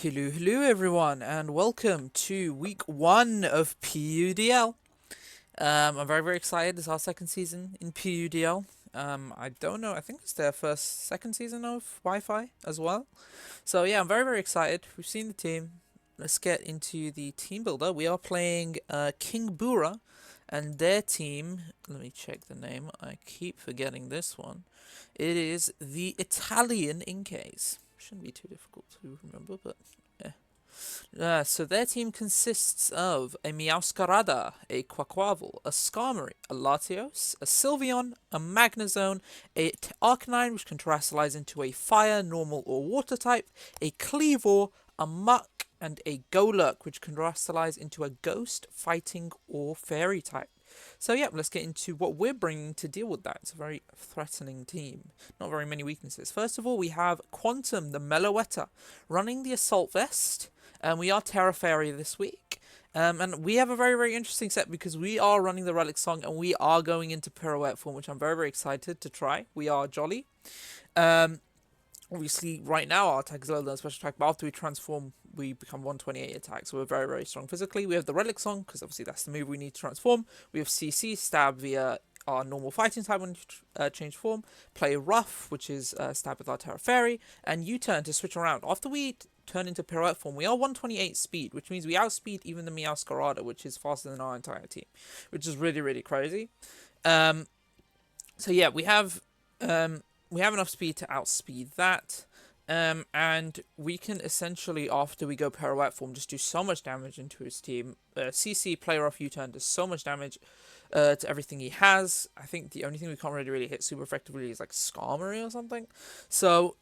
Hello everyone, and welcome to week 1 of PUDL. I'm very excited. This is our second season in PUDL. I don't know, I think it's their second season of Wi-Fi as well. So yeah, I'm very excited. We've seen the team. Let's get into the team builder. We are playing Kingbura, and their team, let me check the name, I keep forgetting this one. It is the Italian Inkays. Shouldn't be too difficult to remember, but yeah. So their team consists of a Meowscarada, a Quaquaval, a Skarmory, a Latios, a Sylveon, a Magnezone, a Arcanine which can terrestrialize into a Fire, Normal, or Water type, a Cleavor, a Muck, and a Golurk which can terrestrialize into a Ghost, Fighting, or Fairy type. So yeah, let's get into what we're bringing to deal with that. It's a very threatening team. Not very many weaknesses. First of all, we have Quantum, the Meloetta, running the Assault Vest. And we are Terra Fairy this week. And we have a very interesting set because we are running the Relic Song and we are going into Pirouette form, which I'm very excited to try. We are Jolly. Um, Obviously, right now our attack is lower than special attack, but after we transform, we become 128 attack, so we're very strong physically. We have the Relic Song, because obviously that's the move we need to transform. We have CC, Stab via our normal fighting type when you change form. Play Rough, which is Stab with our Terra Fairy, and U-turn to switch around. After we turn into Pirouette form, we are 128 speed, which means we outspeed even the Meowscarada, which is faster than our entire team, which is really crazy. So yeah, we have enough speed to outspeed that. And we can essentially, after we go Pirouette form, just do so much damage into his team. CC, player off U-turn, does so much damage to everything he has. I think the only thing we can't really hit super effectively is like Skarmory or something. So,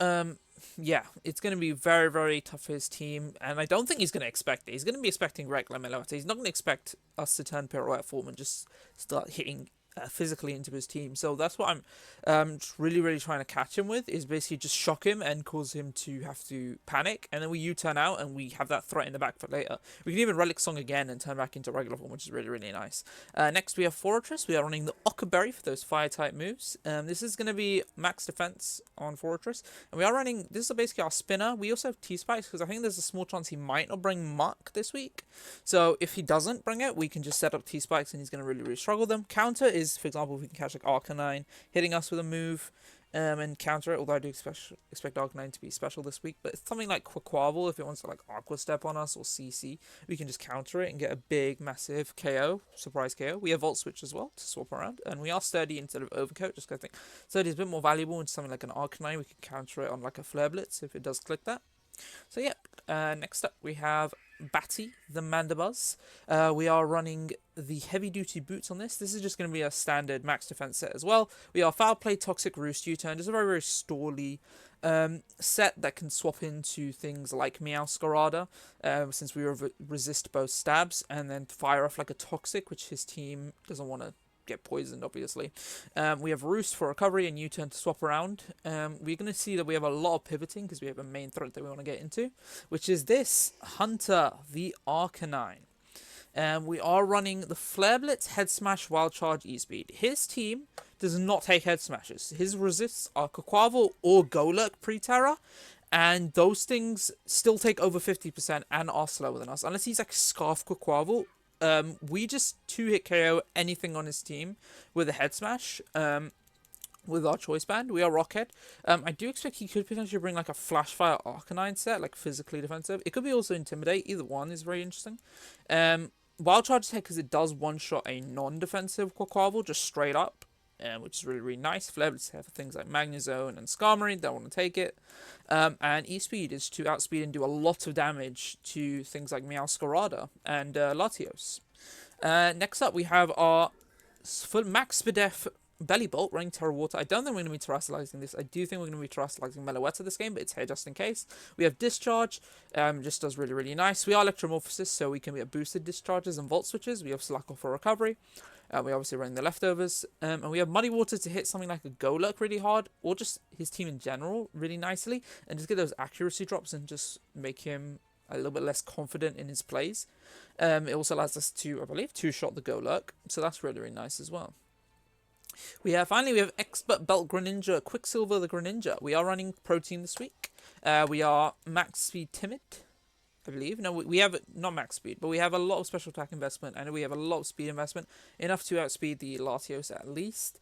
yeah, it's going to be very tough for his team. And I don't think he's going to expect it. He's going to be expecting regular Meloetta. He's not going to expect us to turn Pirouette form and just start hitting physically into his team. So that's what I'm really trying to catch him with, is basically just shock him and cause him to have to panic, and then we U-turn out and we have that threat in the back for later. We can even Relic Song again and turn back into regular form, which is really nice. Next we have Fortress. We are running the Ockerberry for those fire type moves. This is going to be max defense on Fortress, and we are running, this is basically our spinner. We also have T-Spikes because I think there's a small chance he might not bring Muck this week. So if he doesn't bring it, we can just set up T-Spikes and he's going to really struggle them. Counter is, for example, if we can catch like Arcanine hitting us with a move and counter it, although I do expect Arcanine to be special this week, but it's something like Quaquaval, if it wants to like Aqua Step on us, or CC, we can just counter it and get a big massive KO, surprise KO. We have Volt Switch as well to swap around, and we are Sturdy instead of Overcoat, just because I think Sturdy is a bit more valuable into something like an Arcanine. We can counter it on like a Flare Blitz if it does click that. So yeah, next up we have Batty, the Mandibuzz. We are running the heavy-duty boots on this. This is just going to be a standard max defense set as well. We are Foul Play, Toxic Roost, U-turn. It's a very stally set that can swap into things like Meowscarada, since we resist both stabs, and then fire off like a Toxic, which his team doesn't want to get poisoned, obviously. We have Roost for recovery and U-turn to swap around. We're going to see that we have a lot of pivoting because we have a main threat that we want to get into, which is this Hunter, the Arcanine. We are running the Flare Blitz, Head Smash, Wild Charge, E-Speed. His team does not take Head Smashes. His resists are Quaquaval or Golurk pre-Terra, and those things still take over 50% and are slower than us. Unless he's like Scarf Quaquaval, we just 2-hit KO anything on his team with a Head Smash. With our Choice Band, we are Rockhead. I do expect he could potentially bring like a Flash Fire Arcanine set, like physically defensive. It could be also Intimidate. Either one is very interesting. Wild Charge attack because it does one-shot a non-defensive Quaquaval just straight up, which is really nice. Flare Blitz here for things like Magnezone and Skarmory, don't want to take it. And E-Speed is to outspeed and do a lot of damage to things like Meowscarada and Latios. Next up, we have our full max Spadef Belly Bolt running Terra Water. I don't think we're going to be terrestrializing this. I do think we're going to be terrestrializing Meloetta this game, but it's here just in case. We have Discharge, just does really nice. We are Electromorphosis, so we can get boosted discharges and Volt Switches. We have Slackle for recovery. We obviously running the leftovers. And we have Muddy Water to hit something like a Golurk really hard, or just his team in general really nicely, and just get those accuracy drops and just make him a little bit less confident in his plays. It also allows us to, I believe, two-shot the Golurk, so that's really nice as well. Finally we have Expert Belt Greninja, Quicksilver the Greninja. We are running Protein this week. We are Max Speed Timid. I believe. No, we have not max speed, but we have a lot of special attack investment, and we have a lot of speed investment, enough to outspeed the Latios at least.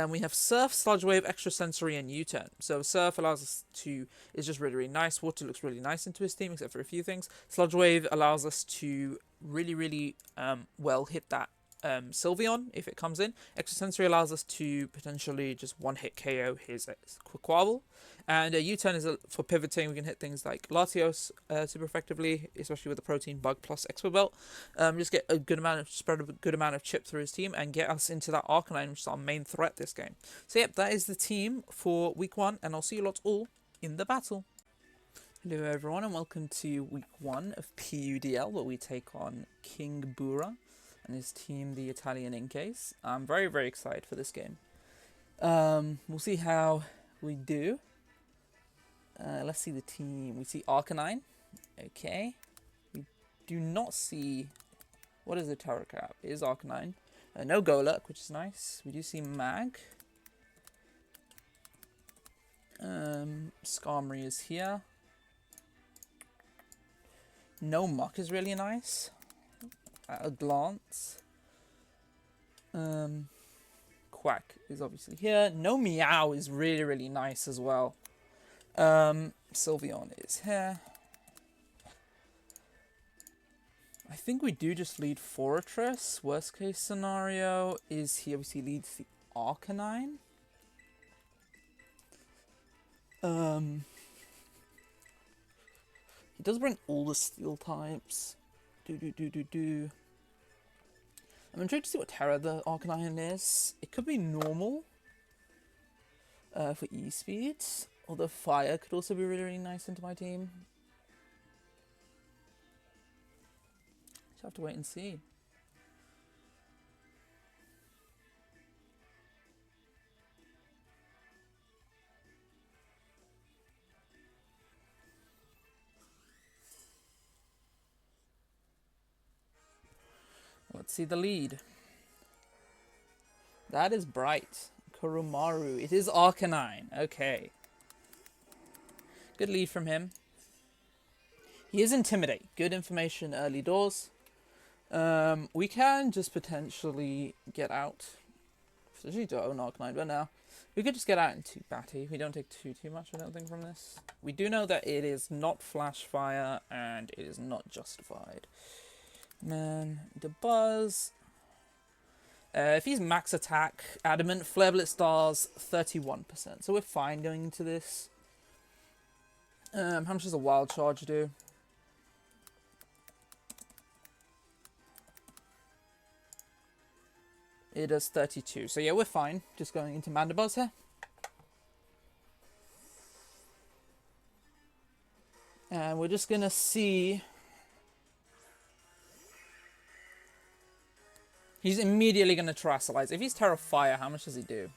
We have Surf, Sludge Wave, Extra Sensory, and U-Turn. So Surf allows us to is just really nice. Water looks really nice into his team, except for a few things. Sludge Wave allows us to really well hit that Sylveon if it comes in. Extra Sensory allows us to potentially just one-hit KO his Quaquaval. And U-Turn is for pivoting. We can hit things like Latios super effectively, especially with the Protein Bug plus Expo Belt. Just get a good amount of spread a good amount of chip through his team and get us into that Arcanine, which is our main threat this game. So yep, that is the team for week 1, and I'll see you lots all in the battle. Hello everyone, and welcome to week 1 of PUDL, where we take on Kingbura and his team, the Italian Inkays. I'm very excited for this game. We'll see how we do. Let's see the team. We see Arcanine. Okay. We do not see... What is the Terra Cap? It is Arcanine. No Golurk, which is nice. We do see Mag. Skarmory is here. No Muck is really nice at a glance. Quack is obviously here. No Meow is really nice as well. Sylveon is here. I think we do just lead Fortress. Worst case scenario is he obviously leads the Arcanine. He does bring all the steel types. I'm intrigued to see what Terra the Arcanine is. It could be normal for E-Speed. Although Fire could also be really nice into my team. Just have to wait and see. Let's see the lead. That is Bright. Kurumaru. It is Arcanine. Okay. Good lead from him. He is Intimidate. Good information early doors. We can just potentially get out. Especially to own Arcanine, but now we could just get out into Batty. We don't take too much, I don't think, from this. We do know that it is not Flash Fire and it is not Justified. Man, the Buzz. If he's max attack, Adamant, Flare Blitz stars 31%. So we're fine going into this. How much does a Wild Charge do? It does 32. So yeah, we're fine. Just going into Mandibuzz here. And we're just going to see... He's immediately going to Terrasilize. If he's Terra Fire, how much does he do?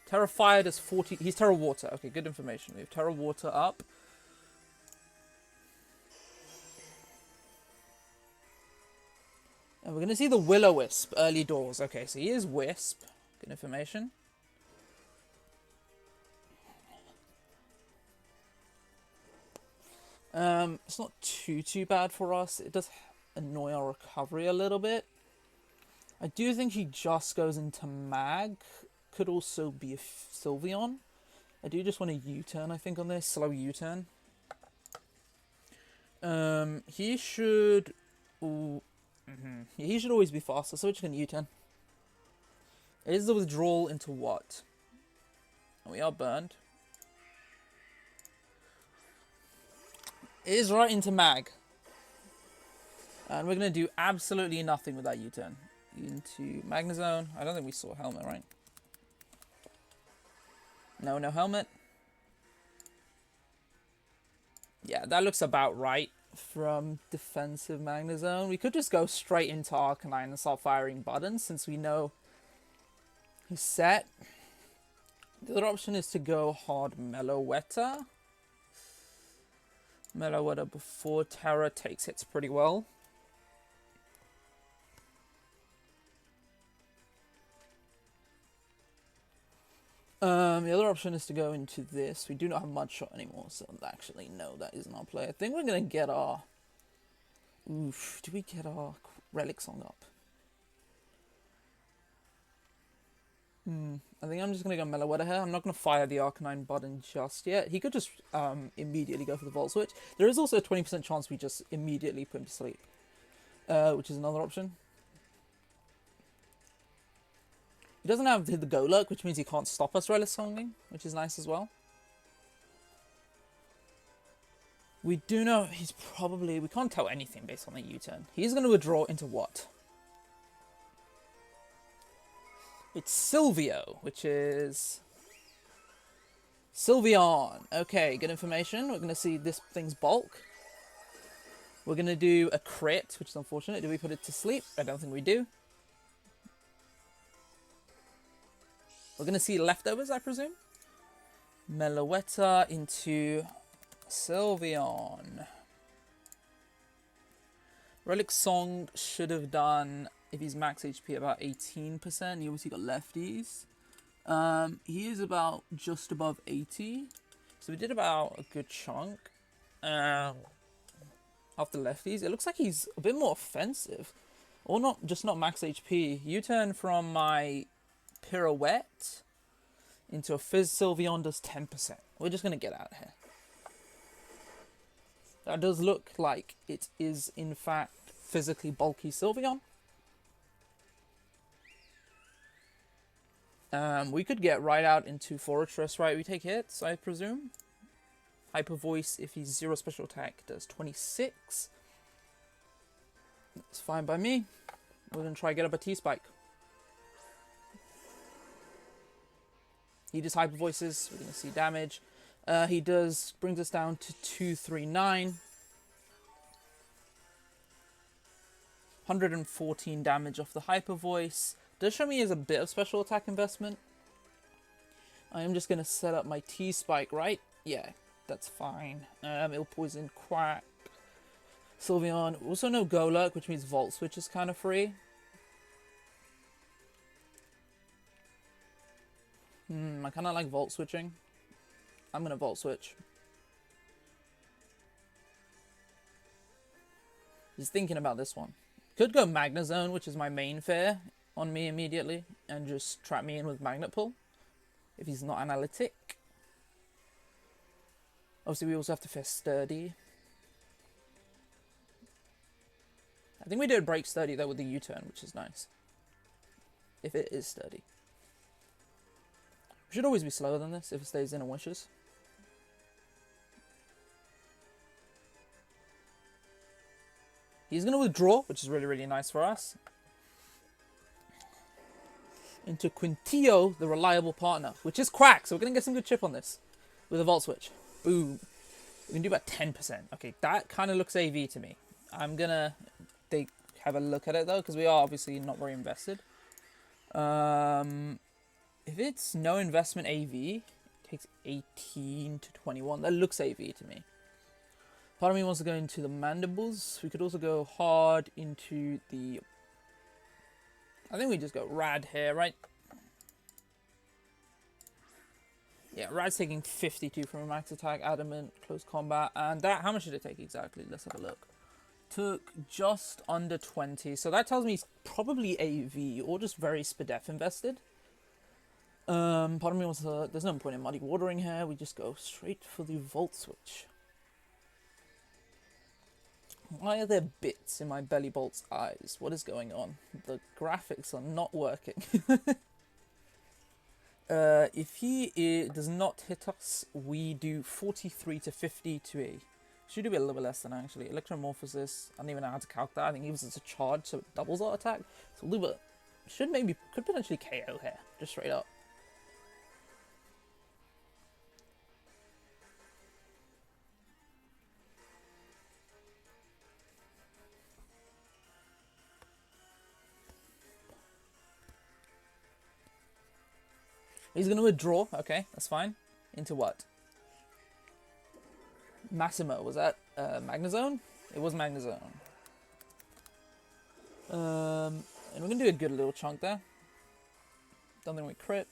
Terra Fire does 40... He's Terra Water. Okay, good information. We have Terra Water up. And we're going to see the Will-O-Wisp early doors. Okay, so he is Wisp. Good information. It's not too bad for us. It does annoy our recovery a little bit. I do think he just goes into Mag. Could also be a Sylveon. I do just want a U-turn, I think, on this. Slow U-turn. He should... He should always be faster, so we're just going to U-turn. Is the withdrawal into what? We are burned. It is right into Mag. And we're going to do absolutely nothing with that U-turn. Into Magnezone. I don't think we saw Helmet, right? No Helmet. Yeah, that looks about right from defensive Magnezone. We could just go straight into Arcanine and start firing buttons since we know he's set. The other option is to go hard Meloetta. Meloetta before Terra takes hits pretty well. The other option is to go into this. We do not have Mud Shot anymore, so actually, no, that isn't our play. I think we're going to get our... Oof, do we get our Relic Song up? I think I'm just going to go Meloetta here. I'm not going to fire the Arcanine button just yet. He could just immediately go for the Volt Switch. There is also a 20% chance we just immediately put him to sleep, which is another option. He doesn't have the Go Lurk, which means he can't stop us Relic Songing, which is nice as well. We do know he's probably... We can't tell anything based on the U-turn. He's going to withdraw into what? It's Silvio, which is... Sylveon. Okay, good information. We're going to see this thing's bulk. We're going to do a crit, which is unfortunate. Do we put it to sleep? I don't think we do. We're going to see leftovers, I presume. Meloetta into Sylveon. Relic Song should have done, if he's max HP, about 18%. He obviously got lefties. He is about just above 80. So we did about a good chunk. After lefties. It looks like he's a bit more offensive. Or not, just not max HP. U-turn from my Pirouette into a Fizz Sylveon does 10%. We're just going to get out of here. That does look like it is, in fact, physically bulky Sylveon. We could get right out into Fortress, right? We take hits, I presume. Hyper Voice, if he's 0 special attack, does 26. That's fine by me. We're going to try to get up a T-Spike. He just Hyper Voices. We're going to see damage. He does, brings us down to 239. 114 damage off the Hyper Voice. Does show me as a bit of special attack investment. I am just going to set up my T-Spike, right? Yeah, that's fine. It'll poison Quack. Sylveon. Also no Go Lurk, which means Volt Switch is kind of free. I kind of like Volt Switching. I'm going to Volt Switch. Just thinking about this one. Could go Magnezone, which is my main fear, on me immediately, and just trap me in with Magnet Pull, if he's not analytic. Obviously, we also have to fear Sturdy. I think we did break Sturdy, though, with the U-turn, which is nice. If it is Sturdy. We should always be slower than this, if it stays in and wishes. He's going to withdraw, which is really, really nice for us. Into Quintillo, the reliable partner, which is Quack. So we're going to get some good chip on this with a Volt Switch. Boom. We can do about 10%. Okay, that kind of looks AV to me. I'm going to have a look at it, though, because we are obviously not very invested. If it's no investment AV, it takes 18 to 21. That looks AV to me. Part of me wants to go into the Mandibles. We could also go hard into the... I think we just go Rad here, right? Yeah, Rad's taking 52 from a max attack, Adamant, close combat. And that, how much did it take exactly? Let's have a look. Took just under 20. So that tells me he's probably AV or just very Spadef invested. Part of me wants to... There's no point in muddy watering here. We just go straight for the Volt Switch. Why are there bits in my Belly Bolt's eyes? What is going on? The graphics are not working. If he does not hit us, we do 43 to 50 to a... Should do a little bit less than actually. Electromorphosis, I don't even know how to calc that. I think he uses a charge, so it doubles our attack. So we'll do a... Could potentially KO here, just straight up. He's going to withdraw. Okay, that's fine. Into what? Massimo. Was that Magnezone? It was Magnezone. And we're going to do a good little chunk there. Don't think we crit.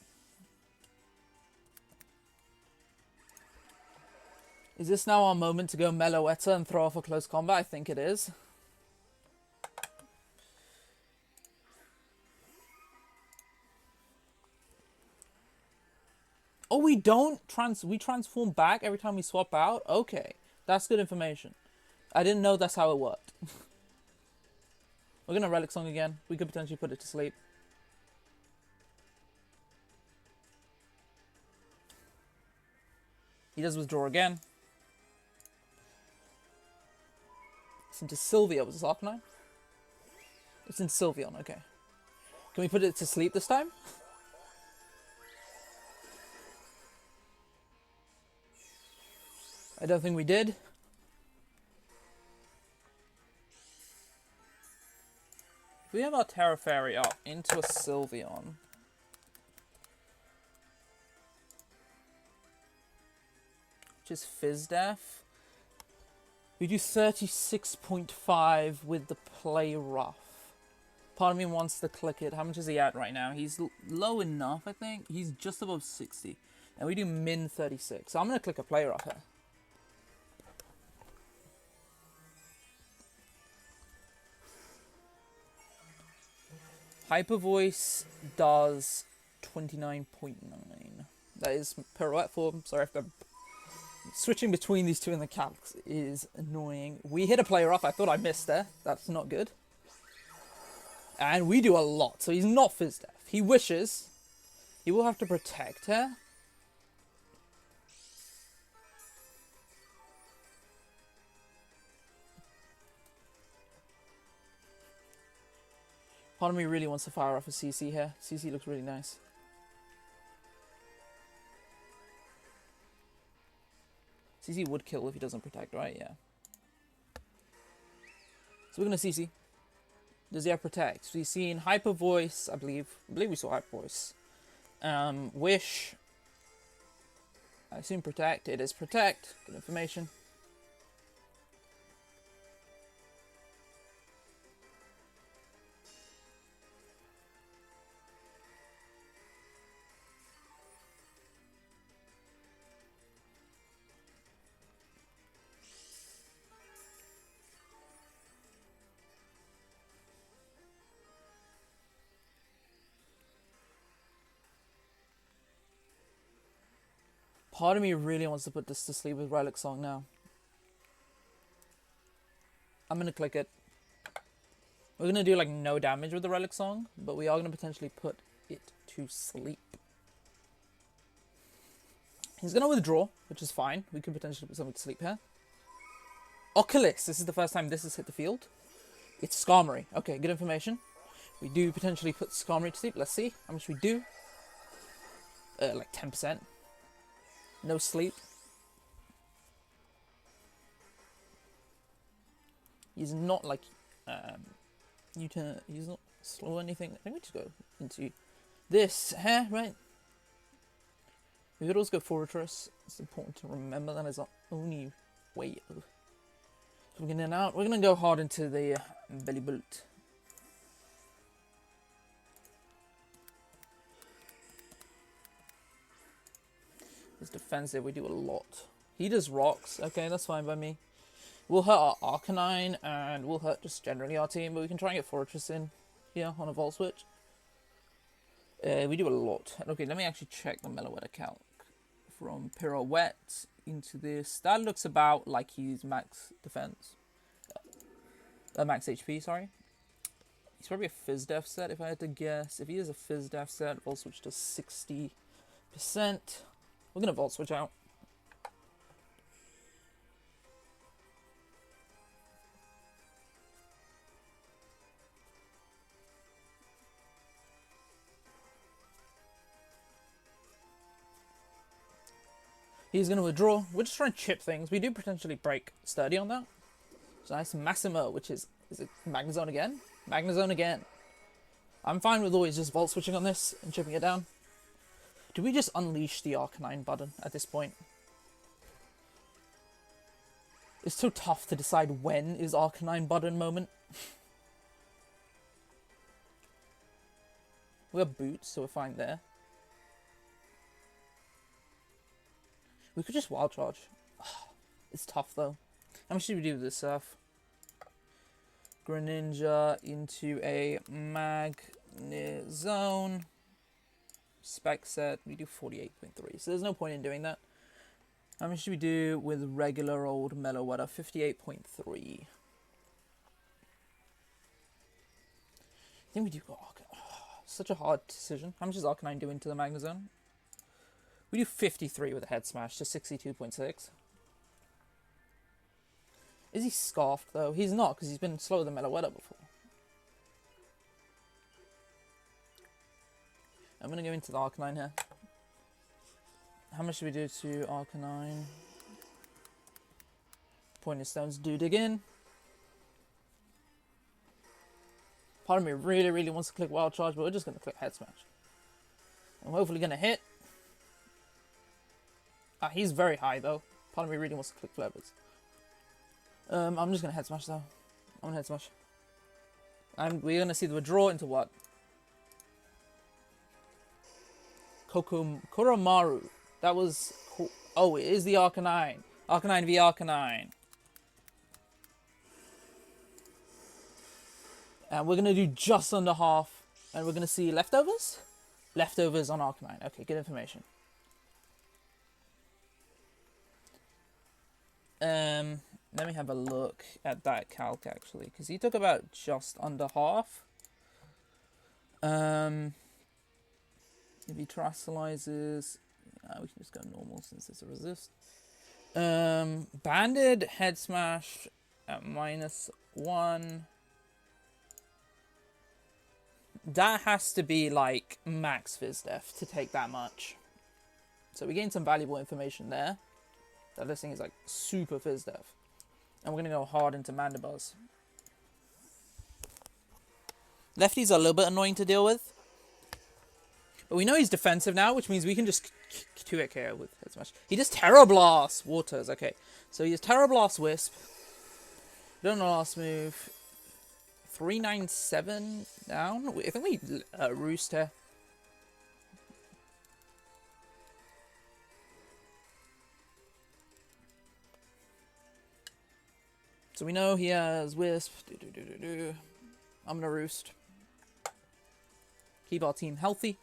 Is this now our moment to go Meloetta and throw off a close combat? I think it is. Oh, we don't we transform back every time we swap out? Okay, that's good information. I didn't know that's how it worked. We're gonna Relic Song again. We could potentially put it to sleep. He does withdraw again. It's into Sylvia. Was this Arcanine? It's into Sylveon, okay. Can we put it to sleep this time? I don't think we did. If we have our Terra Fairy up into a Sylveon. Which is Fizdef. We do 36.5 with the Play Rough. Part of me wants to click it. How much is he at right now? He's low enough, I think. He's just above 60. And we do min 36. So I'm going to click a Play Rough here. Hyper Voice does 29.9. That is pirouette form. Sorry if I'm switching between these two in the calcs is annoying. We hit a player off. I thought I missed there. That's not good. And we do a lot. So he's not Fizdef. He wishes. He will have to protect her. Part of me really wants to fire off a CC here. CC looks really nice. CC would kill if he doesn't protect, right? Yeah. So we're going to CC. Does he have protect? So he's seen Hyper Voice, I believe. I believe we saw Hyper Voice. Wish. I assume protect. It is protect. Good information. Part of me really wants to put this to sleep with Relic Song now. I'm going to click it. We're going to do like no damage with the Relic Song, but we are going to potentially put it to sleep. He's going to withdraw, which is fine. We could potentially put something to sleep here. Oculus. This is the first time this has hit the field. It's Skarmory. Okay, good information. We do potentially put Skarmory to sleep. Let's see how much we do. Like 10%. No sleep. He's not like he's not slow or anything. I think we just go into this here, right? We could also go Fortress. It's important to remember that is our only way of getting in out. We're gonna go hard into the belly boot. His defensive, we do a lot. He does rocks. Okay, that's fine by me. We'll hurt our Arcanine, and we'll hurt just generally our team, but we can try and get Fortress in here on a Volt Switch. We do a lot. Okay, let me actually check the Meloetta calc. From Pirouette into this. That looks about like he's max defense. Max HP, sorry. He's probably a Fizdef set, if I had to guess. If he is a Fizdef set, Volt Switch does 60%. We're going to Volt Switch out. He's going to withdraw. We're just trying to chip things. We do potentially break Sturdy on that. So nice Massimo, which is it Magnezone again? Magnezone again. I'm fine with always just Volt Switching on this and chipping it down. Do we just unleash the Arcanine button at this point? It's so tough to decide when is Arcanine button moment. We have boots, so we're fine there. We could just Wild Charge. It's tough though. How much should we do with this Surf? Greninja into a Magnezone. Spec set, we do 48.3. So there's no point in doing that. How much should we do with regular old Meloetta? 58.3. I think we do go Arcanine. Oh, such a hard decision. How much does Arcanine do into the Magnezone? We do 53 with a Head Smash to 62.6. Is he scarfed though? He's not, because he's been slower than Meloetta before. I'm going to go into the Arcanine here. How much should we do to Arcanine? Pointer Stones do dig in. Part of me really wants to click Wild Charge, but we're just going to click Head Smash. I'm hopefully going to hit. He's very high though. Part of me really wants to click Flippers. I'm just going to Head Smash though. I'm going to Head Smash. We're going to see the withdraw into what? Koromaru. That was cool. Oh, it is the Arcanine. Arcanine v Arcanine. And we're going to do just under half. And we're going to see leftovers? Leftovers on Arcanine. Okay, good information. Let me have a look at that calc actually. Because he took about just under half. If he terastallizes, we can just go normal since it's a resist. Banded Head Smash at -1. That has to be like max Fizdef to take that much. So we gained some valuable information there. That this thing is like super Fizdef. And we're going to go hard into Mandibuzz. Lefties are a little bit annoying to deal with. But we know he's defensive now, which means we can just 2-hit KO with Head Smash. He does Terra Blast! Waters, okay. So he has Terra Blast Wisp. Don't know last move. 397 down. I think we Roost here. So we know he has Wisp. I'm gonna Roost. Keep our team healthy.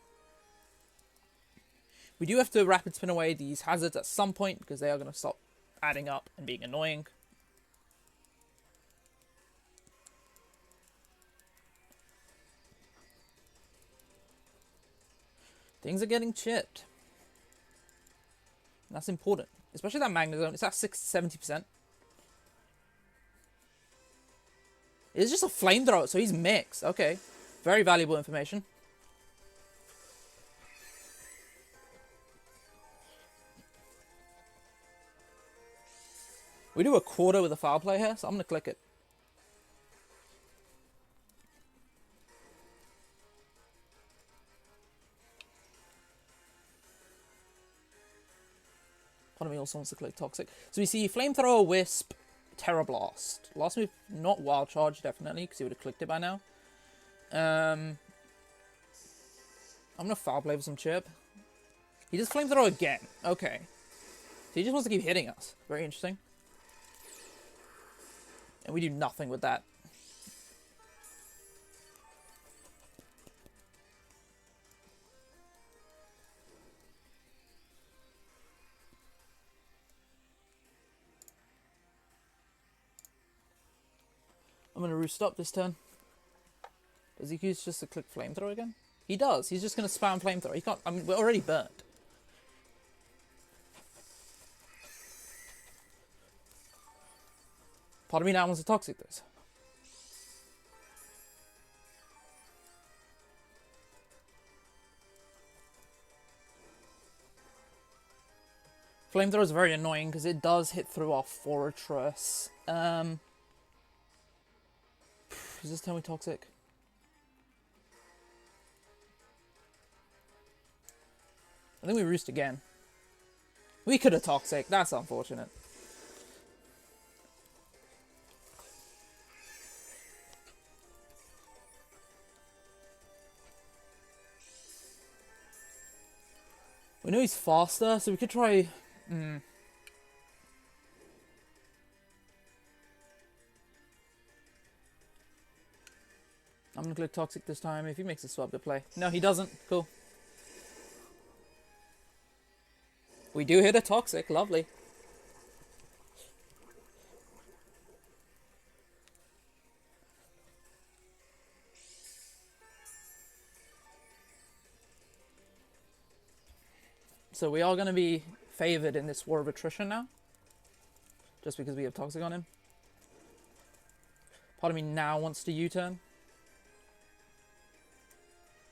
We do have to Rapid Spin away these hazards at some point because they are going to stop adding up and being annoying. Things are getting chipped. That's important. Especially that Magnezone. It's at 70%. It's just a flamethrower, so he's mixed. Okay. Very valuable information. We do a quarter with a foul play here, so I'm going to click it. Part of me also wants to click Toxic. So we see Flamethrower, Wisp, Terra Blast. Last move, not Wild Charge, definitely, because he would have clicked it by now. I'm going to foul play with some chip. He does Flamethrower again. Okay. So he just wants to keep hitting us. Very interesting. And we do nothing with that. I'm going to Roost up this turn. Does he use just to click Flamethrower again? He does. He's just going to spam Flamethrower. He can't. I mean, we're already burnt. Part of me now wants to Toxic this. Flamethrower is very annoying because it does hit through our Fortress. Is this turn we Toxic? I think we Roost again. We could have Toxic. That's unfortunate. We know he's faster, so we could try... I'm gonna click Toxic this time. If he makes a swap to play. No, he doesn't. Cool. We do hit a Toxic. Lovely. So we are going to be favoured in this war of attrition now. Just because we have Toxic on him. Part of me now wants to U-turn.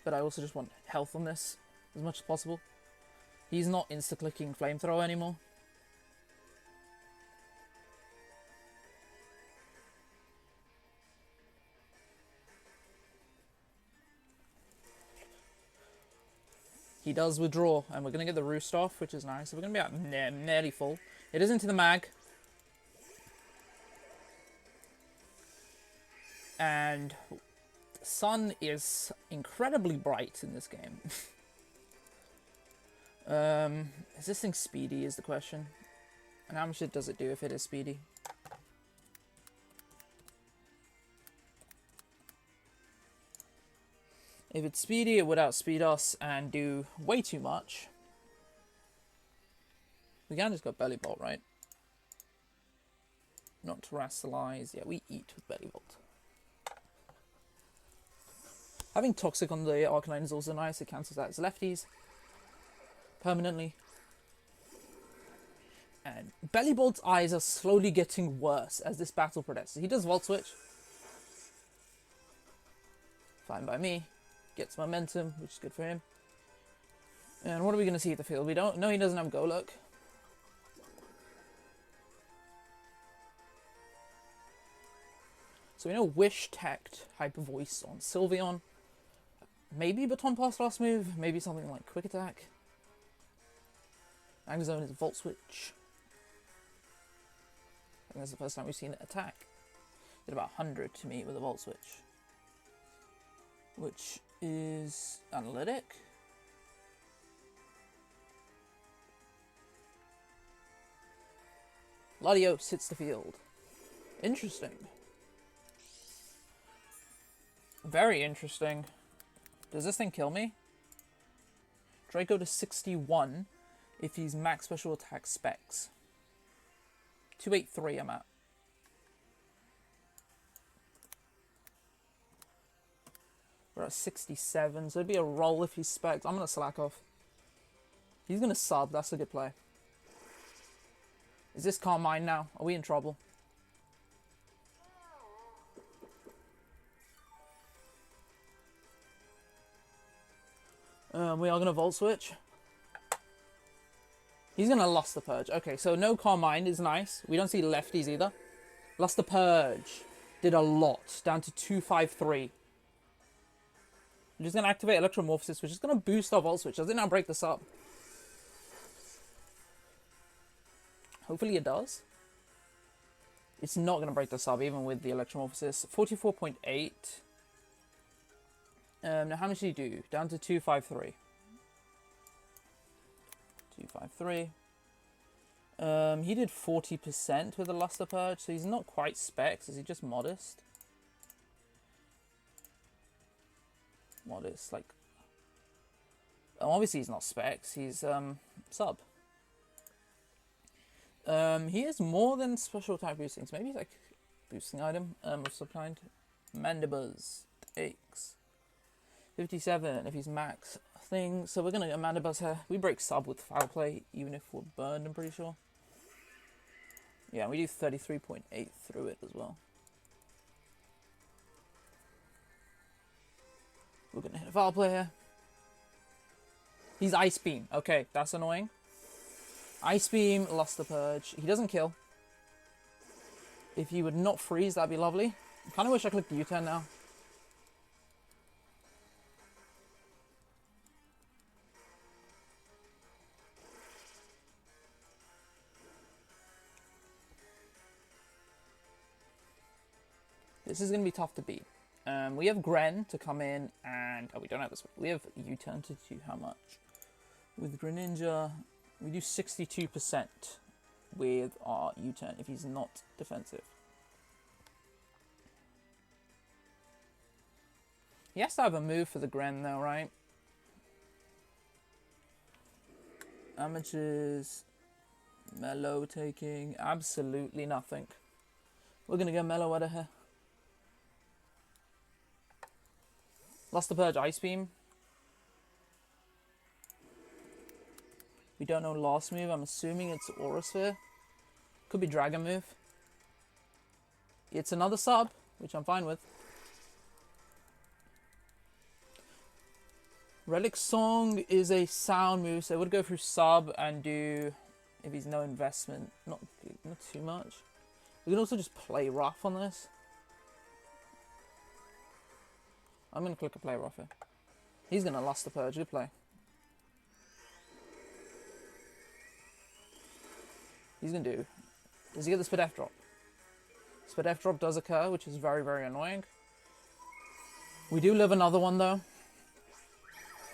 But I also just want health on this as much as possible. He's not insta-clicking Flamethrower anymore. He does withdraw, and we're going to get the Roost off, which is nice. So we're going to be at nearly full. It is into the mag. And the sun is incredibly bright in this game. Is this thing speedy is the question. And how much does it do if it is speedy? If it's speedy, it would outspeed us and do way too much. We can just go Belly Bolt, right? Not Terrasilize. Yeah, we eat with Belly Bolt. Having Toxic on the Arcanine is also nice. It cancels out his lefties permanently. And Belly Bolt's eyes are slowly getting worse as this battle progresses. He does Volt Switch. Fine by me. Gets momentum, which is good for him. And what are we going to see at the field? We don't know he doesn't have Golurk. So we know Wish Tech Hyper Voice on Sylveon. Maybe Baton Pass last move. Maybe something like Quick Attack. Magzone is Volt Switch. I think that's the first time we've seen it attack. Did about 100 to me with a Volt Switch. Which is Analytic. Latios hits the field. Interesting. Very interesting. Does this thing kill me? Draco to 61 if he's max special attack specs. 283 I'm at. We're at 67, so it'd be a roll if he's specs. I'm going to slack off. He's going to sub, that's a good play. Is this Carmine now? Are we in trouble? We are going to Volt Switch. He's going to Luster Purge. Okay, so no Carmine is nice. We don't see lefties either. Luster Purge did a lot, down to 253. I'm just going to activate Electromorphosis, which is going to boost our Volt Switch. Does it now break this up? Hopefully it does. It's not going to break this up, even with the Electromorphosis. 44.8. Now, how much did he do? Down to 253. 253. He did 40% with the Luster Purge, so he's not quite specs. Is he just modest? Modest, like... obviously he's not specs, he's sub. He is more than special type boosting, so maybe he's like boosting item of some kind. Mandibuzz takes 57 if he's max thing. So we're gonna get Mandibuzz here. We break sub with Foul Play, even if we're burned, I'm pretty sure. Yeah, we do 33.8 through it as well. We're gonna hit a Foul Play here. He's Ice Beam. Okay, that's annoying. Ice Beam, Luster Purge. He doesn't kill. If he would not freeze, that'd be lovely. I kind of wish I clicked the U-turn now. This is going to be tough to beat. We have Gren to come in, and... oh, we don't have this. We have U-turn to do how much? With Greninja, we do 62% with our U-turn if he's not defensive. He has to have a move for the Gren though, right? How much is Mellow taking? Absolutely nothing. We're gonna go Mellow out of here. Lost the Purge Ice Beam. We don't know last move. I'm assuming it's Aura Sphere. Could be Dragon move. It's another sub, which I'm fine with. Relic Song is a sound move, so I would go through sub and do, if he's no investment, not too much. We can also just play rough on this. I'm going to click a play rough here. He's going to Lust the Purge. Good play. He's going to do... Does he get the Spit F drop? Spit F drop does occur, which is very, very annoying. We do live another one, though.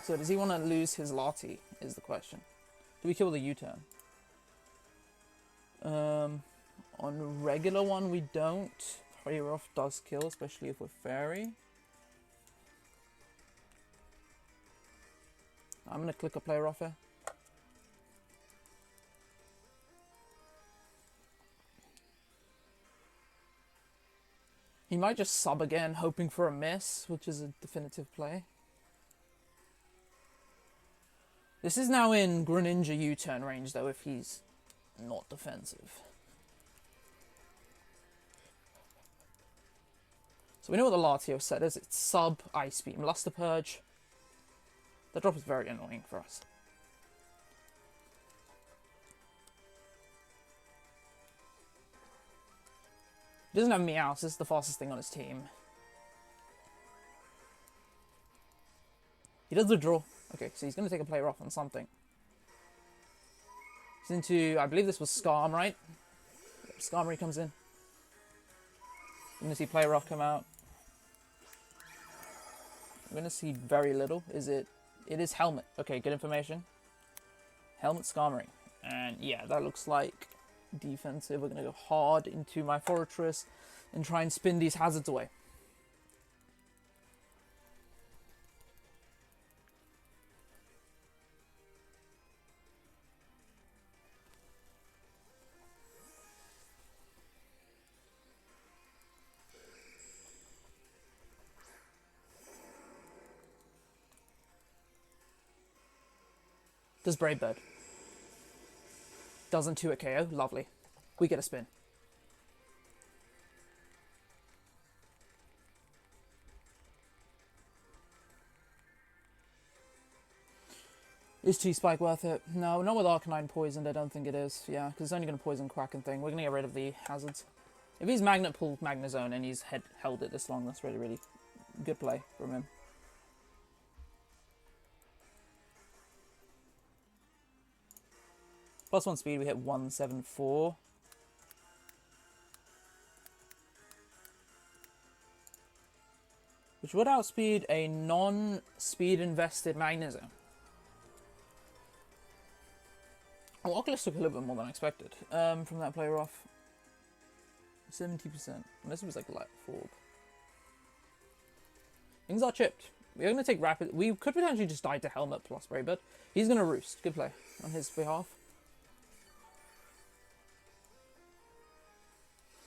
So does he want to lose his Lati, is the question. Do we kill the U-turn? On regular one, we don't. Play rough does kill, especially if we're Fairy. I'm going to click a play rough here. He might just sub again, hoping for a miss, which is a definitive play. This is now in Greninja U-turn range, though, if he's not defensive. So we know what the Latio set is. It's sub, Ice Beam, Luster Purge. That drop is very annoying for us. He doesn't have Meowth. This is the fastest thing on his team. He does withdraw. Okay, so he's going to take a play rough on something. He's into, I believe this was Skarm, right? Skarmory comes in. I'm going to see play rough come out. I'm going to see very little. Is it? It is Helmet. Okay, good information. Helmet Skarmory. And yeah, that looks like defensive. We're going to go hard into my Fortress and try and spin these hazards away. Does Brave Bird. Doesn't 2 at KO. Lovely. We get a spin. Is T-Spike worth it? No, not with Arcanine poisoned, I don't think it is. Yeah, because it's only going to poison Quack and thing. We're going to get rid of the hazards. If he's Magnet Pull Magnezone and he's held it this long, that's really, really good play from him. +1 speed, we hit 174. Which would outspeed a non-speed invested Magnezone. Oh, Oculus took a little bit more than I expected from that play rough. 70%. Unless it was like Light Orb. Things are chipped. We're going to take rapid. We could potentially just die to Helmet plus Brave Bird. He's going to Roost. Good play on his behalf.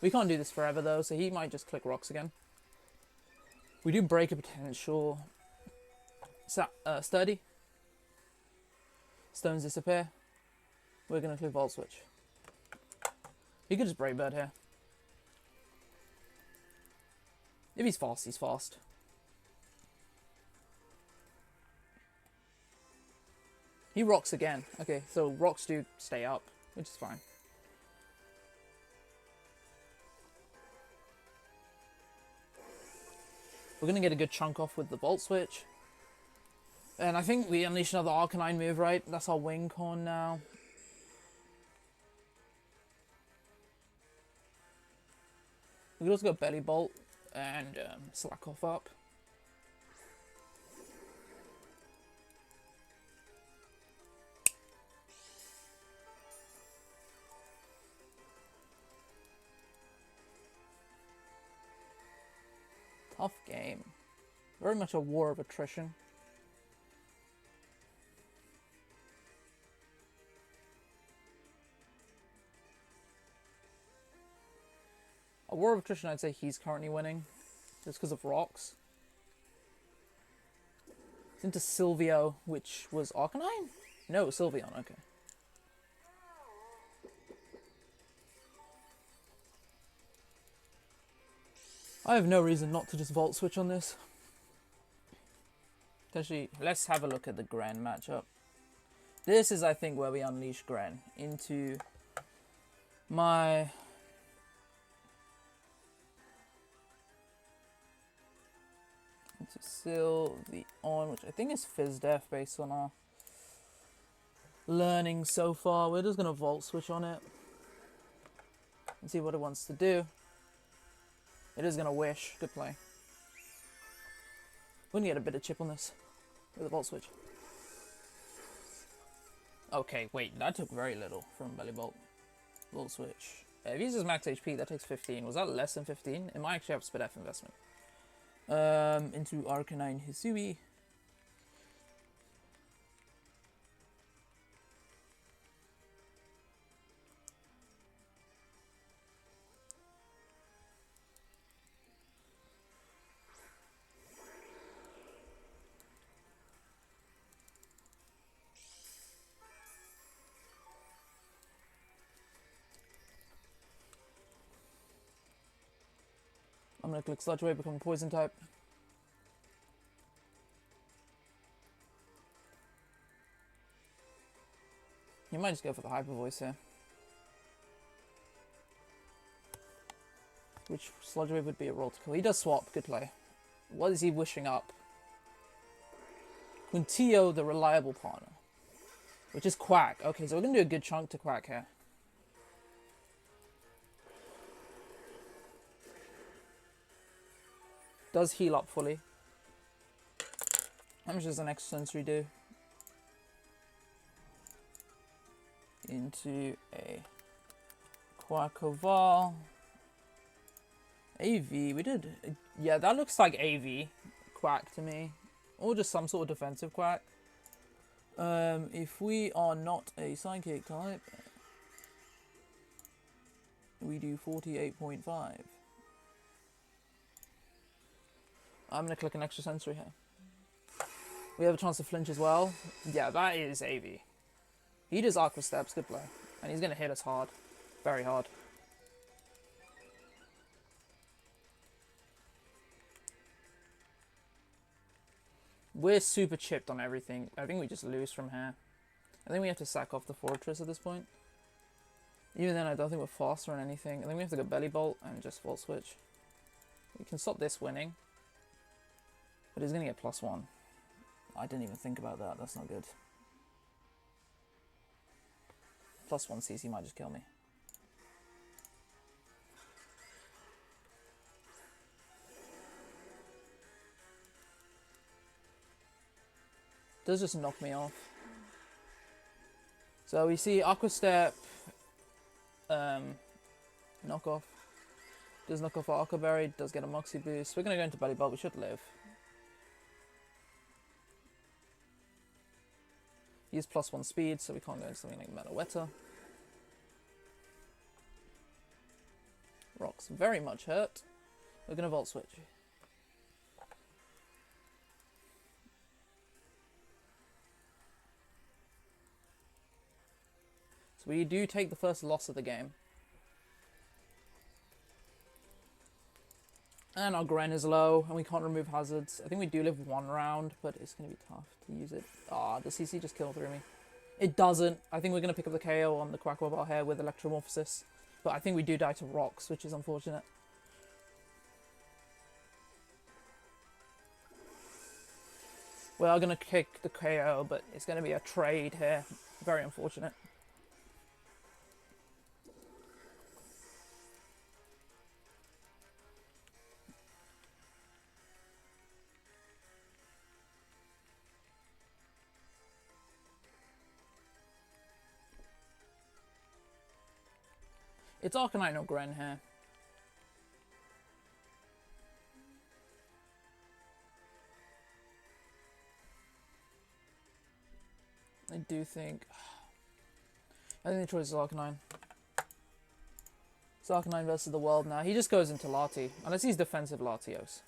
We can't do this forever though, so he might just click Rocks again. We do break a potential Sturdy. Stones disappear. We're going to click Volt Switch. He could just Brave Bird here. If he's fast, he's fast. He Rocks again. Okay, so Rocks do stay up, which is fine. We're going to get a good chunk off with the Volt Switch. And I think we unleash another Arcanine move, right? That's our Wing Con now. We could also go Belly Bolt and Slack Off up. Tough game. Very much a war of attrition. A war of attrition, I'd say he's currently winning. Just because of rocks. It's into Silvio, which was Arcanine? No, Sylveon, okay. I have no reason not to just Volt Switch on this. Actually, let's have a look at the Gren matchup. This is, I think, where we unleash Gren into my... into Sylveon, which I think is Fizz Def based on our learning so far. We're just going to Volt Switch on it and see what it wants to do. It is going to Wish. Good play. We're going to get a bit of chip on this with a Volt Switch. Okay, wait, that took very little from Belly Bolt. Volt Switch. If he uses max HP, that takes 15. Was that less than 15? It might actually have Spit F investment. Into Arcanine Hisui. I'm going to click Sludge Wave, become Poison type. You might just go for the Hyper Voice here. Which Sludge Wave would be a roll to kill. He does swap, good play. What is he wishing up? Quintio, the reliable partner. Which is Quack. Okay, so we're going to do a good chunk to Quack here. Does heal up fully. How much does an extra sensory do? Into a Quackoval. AV, we did. Yeah, that looks like AV Quack to me. Or just some sort of defensive Quack. If we are not a Psychic type, we do 48.5. I'm going to click an extra sensory here. We have a chance to flinch as well. Yeah, that is AV. He does Aqua Steps, good play. And he's going to hit us hard. Very hard. We're super chipped on everything. I think we just lose from here. I think we have to sack off the Fortress at this point. Even then, I don't think we're faster on anything. I think we have to go Belly Bolt and just Volt Switch. We can stop this winning. But he's going to get +1. I didn't even think about that. That's not good. +1 CC might just kill me. Does just knock me off. So we see Aqua Step. Knock off. Does knock off our Aqua Berry. Does get a Moxie boost. We're going to go into Belly Bolt. We should live. He has +1 speed, so we can't go into something like Metal Wetter. Rock's very much hurt. We're going to Volt Switch. So we do take the first loss of the game. And our Gren is low, and we can't remove hazards. I think we do live 1 round, but it's going to be tough to use it. Ah, the CC just killed through me. It doesn't. I think we're going to pick up the KO on the Quackball here with Electromorphosis. But I think we do die to rocks, which is unfortunate. We are going to kick the KO, but it's going to be a trade here. Very unfortunate. It's Arcanine or Gren here. I do think... I think the choice is Arcanine. It's Arcanine versus the world now. He just goes into Lati. Unless he's defensive Latios.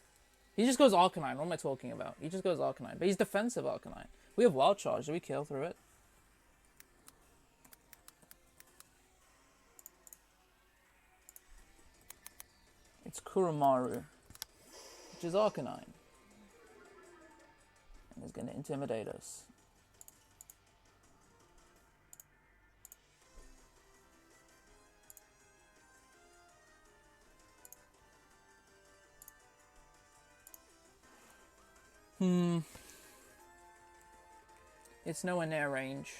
He just goes Arcanine. What am I talking about? He just goes Arcanine. But he's defensive Arcanine. We have Wild Charge. Do we kill through it? It's Kuramaru. Which is Arcanine. And he's going to intimidate us. It's nowhere near range.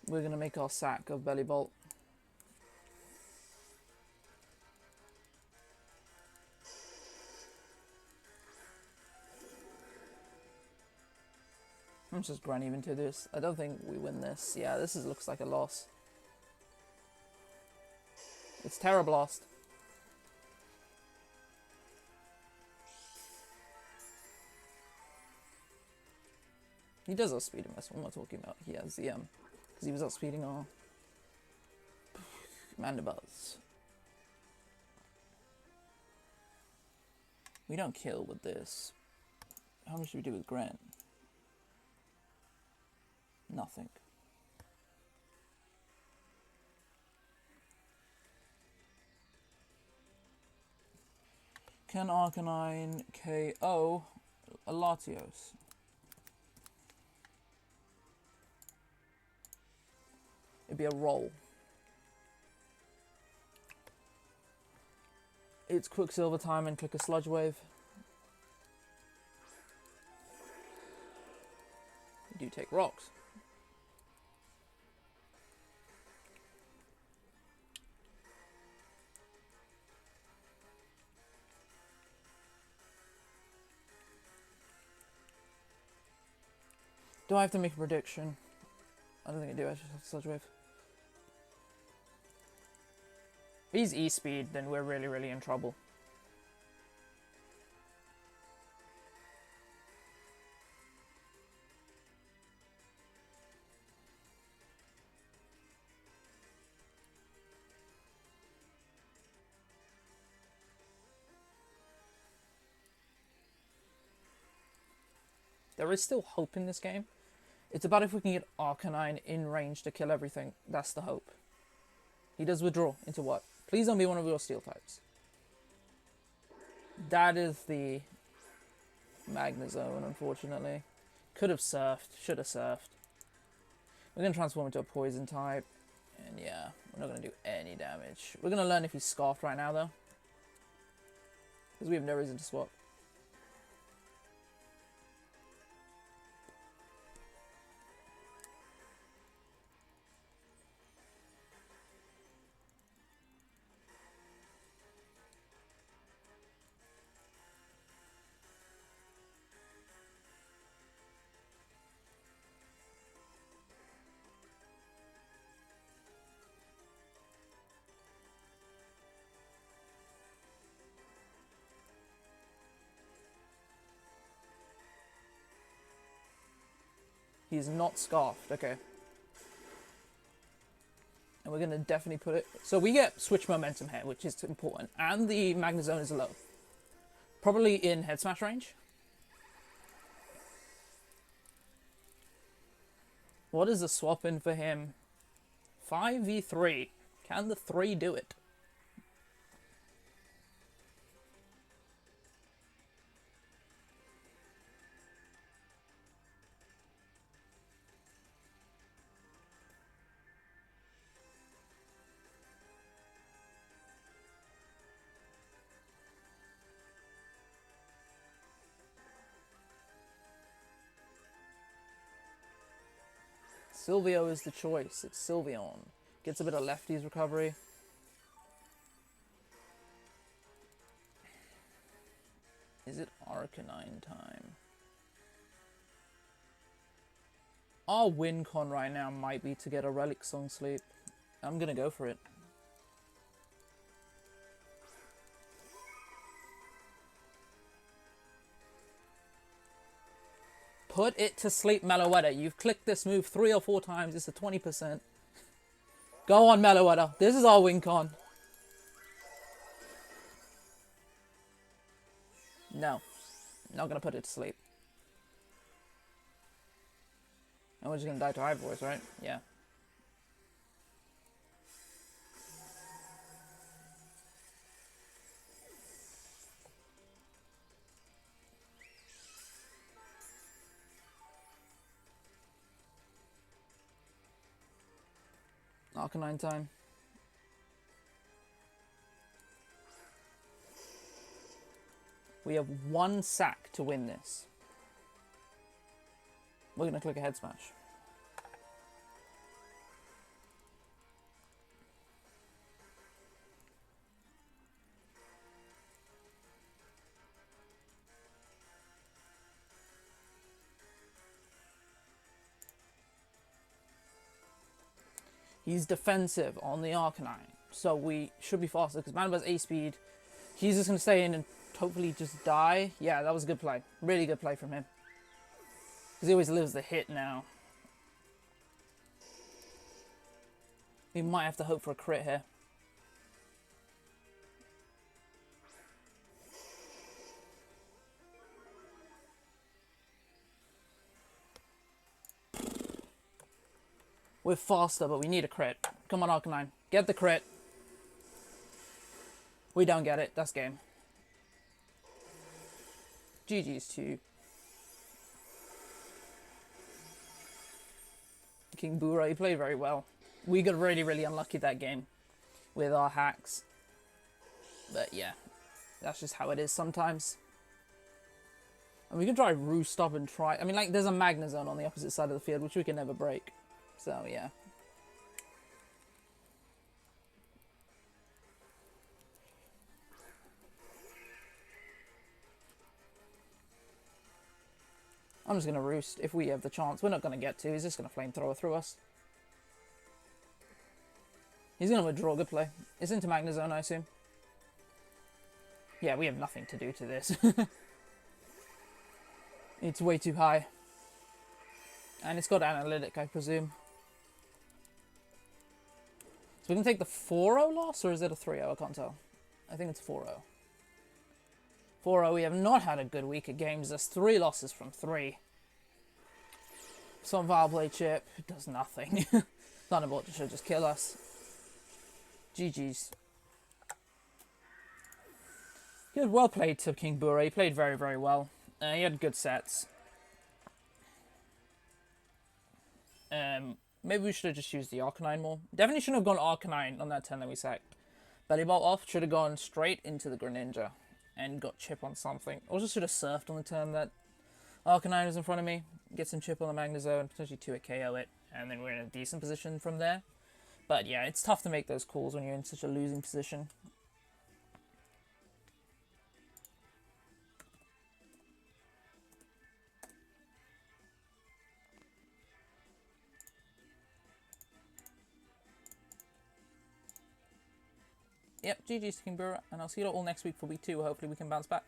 We're going to make our sack of Belly Bolt. I'm just grinding into this. I don't think we win this. Yeah, this looks like a loss. It's Terra Blast. He does outspeed him, that's what I'm talking about. He has the, because he was outspeeding our Mandibuzz. We don't kill with this. How much do we do with Grant? Nothing. Can Arcanine KO a Latios? It'd be a roll. It's Quicksilver time and click a Sludge Wave. You do take rocks. Do I have to make a prediction? I don't think I do. I just have to Sludge Wave. If he's E-Speed, then we're really, really in trouble. There is still hope in this game. It's about if we can get Arcanine in range to kill everything. That's the hope. He does withdraw into what? Please don't be one of your steel types. That is the Magnezone, unfortunately. Could have surfed. Should have surfed. We're going to transform into a poison type. And yeah, we're not going to do any damage. We're going to learn if he's scarfed right now, though. Because we have no reason to swap. He's not scarfed, okay. And we're going to definitely put it... So we get switch momentum here, which is important. And the Magnezone is low. Probably in head smash range. What is the swap in for him? 5v3. Can the 3 do it? Silvio is the choice. It's Sylveon. Gets a bit of lefties recovery. Is it Arcanine time? Our win con right now might be to get a Relic Song Sleep. I'm gonna go for it. Put it to sleep, Meloetta. You've clicked this move 3 or 4 times. It's a 20%. Go on, Meloetta. This is our win con. No. Not gonna put it to sleep. And we're just gonna die to High Voice, right? Yeah. Arcanine time. We have 1 sack to win this. We're going to click a head smash. He's defensive on the Arcanine, so we should be faster because Manabuzz A-Speed. He's just going to stay in and hopefully just die. Yeah, that was a good play. Really good play from him. Because he always lives the hit now. We might have to hope for a crit here. We're faster, but we need a crit. Come on, Arcanine. Get the crit. We don't get it. That's game. GG's to Kingbura. He played very well. We got really, really unlucky that game with our hacks. But yeah, that's just how it is sometimes. And we can try Roost up and try... I mean, like, there's a Magnezone on the opposite side of the field, which we can never break. So, yeah. I'm just going to Roost if we have the chance. We're not going to get to. He's just going to Flamethrower through us. He's going to withdraw. Good play. It's into Magnezone, I assume. Yeah, we have nothing to do to this. It's way too high. And it's got Analytic, I presume. So we can take the 4-0 loss, or is it a 3-0? I can't tell. I think it's 4-0. 4-0, we have not had a good week of games. There's 3 losses from 3. Some foul play chip. It does nothing. Thunderbolt should just kill us. GG's. Good, well played to Kingbura. He played very, very well. He had good sets. Maybe we should have just used the Arcanine more. Definitely shouldn't have gone Arcanine on that turn that we sacked. Bellybolt off, should have gone straight into the Greninja and got chip on something. Or just should have surfed on the turn that Arcanine was in front of me. Get some chip on the Magnezone, potentially 2-hit KO it, and then we're in a decent position from there. But yeah, it's tough to make those calls when you're in such a losing position. Yep, GG's to Kingbura, and I'll see you all next week for week 2. Hopefully we can bounce back.